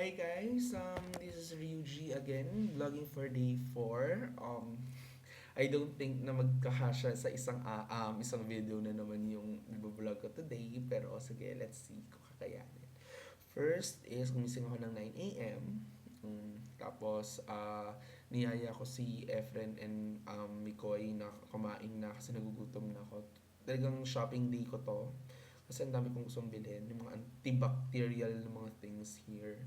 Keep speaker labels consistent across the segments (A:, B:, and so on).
A: Hi guys, this is Ryuji again, vlogging for day 4. I don't think na magkakasya sa isang video na naman yung vlog ko today, pero sige, let's see kung kakayanin. First is gumising ako ng 9 a.m. Tapos niyaya ko si Efren and Mikoy na kumain na kasi nagugutom na ako. Talagang shopping day ko to. Kasi ang dami kong gustong bilhin, yung mga antibacterial na mga things here.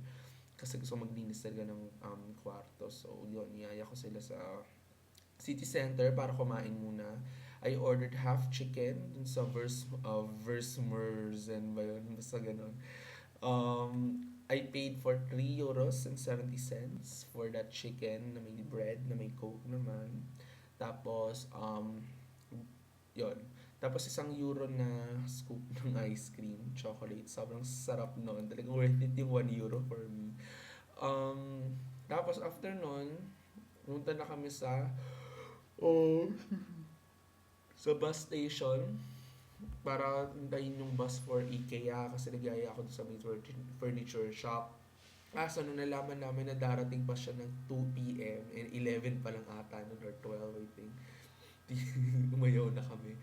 A: Kasi gusto kong maglinis talaga ng kwarto. So, yun, niyaya ko sila sa city center para kumain muna. I ordered half chicken dun sa Versmers and ba yun? Basta ganun. I paid for 3 euros and 70 cents for that chicken na may bread, na may coke naman. Tapos, yun. Tapos isang euro na scoop ng ice cream, chocolate. Sobrang sarap nun. Talagang worth it yung 1 euro for me. Tapos after nun, pumunta na kami oh, sa bus station para hintayin yung bus for IKEA kasi nagyaya ako sa may furniture shop. Kaso nung nalaman namin na darating pa siya ng 2 p.m. and 11 pa lang ata nun or 12 I think. Umayaw na kami.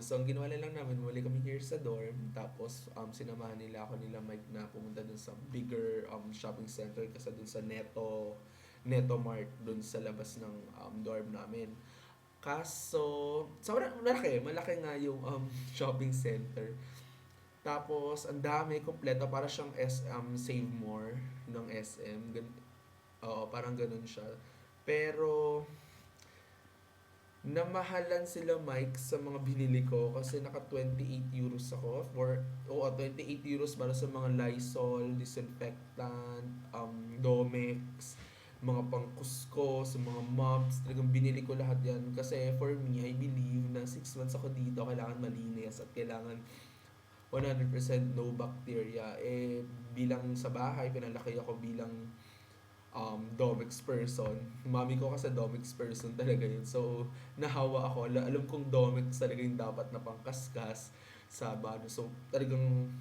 A: So, ang ginawa na lang namin, wali kami here sa dorm. Tapos, sinamahan nila ako nila Mike na pumunta dun sa bigger shopping center kasi dun sa Neto Mart dun sa labas ng dorm namin. Kaso, sobrang malaki nga yung shopping center. Tapos, ang dami, kompleto, para siyang Save More ng SM. Oo, parang ganun siya. Pero, namahalan sila Mike sa mga binili ko kasi naka 28 euros ako for 28 euros para sa mga Lysol, disinfectant, Domex, mga pangkusko, sa mga mops, talagang binili ko lahat yan kasi for me, I believe na 6 months ako dito, kailangan malinis at kailangan 100% no bacteria. Bilang sa bahay, pinalaki ako bilang Domex person. Mami ko kasi Domex person talaga yun. So, nahawa ako. Alam kong Domex talaga yung dapat na pangkaskas sa banyo. So, talagang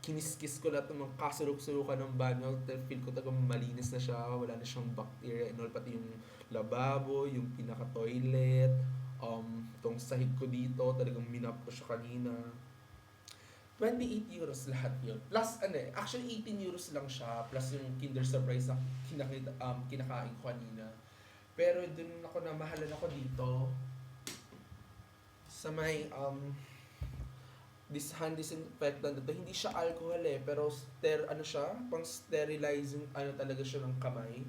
A: kiniskis ko lahat ng mga kasulok-sulukan ng banyo. Feel ko talagang malinis na siya. Wala na siyang bacteria and all. Pati yung lababo, yung pinaka-toilet, tong sahig ko dito, talagang minap ko siya kanina. 28 euros lahat yun. Plus, actually 18 euros lang siya. Plus yung Kinder Surprise na kinakain ko kanina. Pero dun ako na mahalan ako dito sa may this hand disinfectant dito. Hindi siya alcohol pero pang sterilizing talaga siya ng kamay.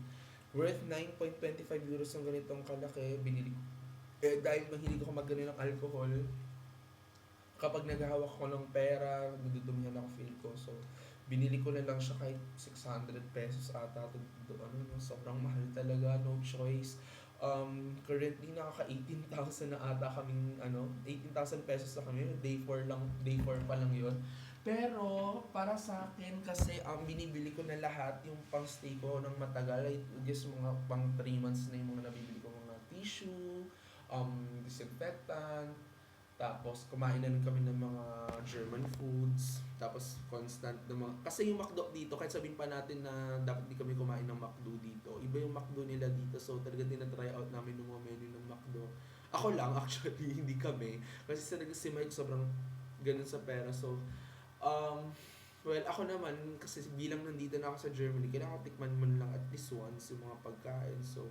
A: Worth 9.25 euros ang ganitong kalaki. Binili ko. Dahil mahilig ako mag-ganun ng alcohol, kapag naghahawak ko ng pera, nadudumihan ako feel ko. So, binili ko na lang siya kahit 600 pesos ata. Sobrang mahal talaga, no choice. Currently, nakaka 18,000 na ata kaming, 18,000 pesos na kami. Day 4 pa lang yun. Pero, para sa akin, kasi binibili ko na lahat yung pang-stay ko ng matagal. I guess mga pang 3 months na yung mga nabibili ko, mga tissue, disinfectant, tapos, kumain na rin kami ng mga German foods. Tapos, constant na mga... Kasi yung McDo dito, kahit sabihin pa natin na dapat di kami kumain ng McDo dito, iba yung McDo nila dito. So, talaga din na-try out namin ng mga menu ng McDo. Ako lang, actually, hindi kami. Kasi talaga si Mike sobrang ganun sa pera. So, well, ako naman, kasi bilang nandito na ako sa Germany, kailangan tikman mo lang at least once yung mga pagkain. So,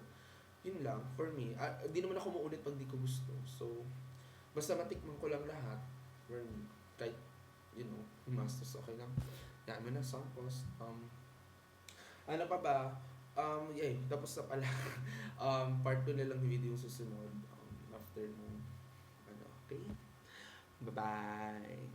A: yun lang, for me. Di naman ako maulit pag di ko gusto. So, basta matikman ko lang lahat. For me, kahit, umastos, okay lang. Yan mo na, samples. Ano pa ba? Tapos na pala. Part 2 na lang yung video susunod. After nung, okay? Bye-bye!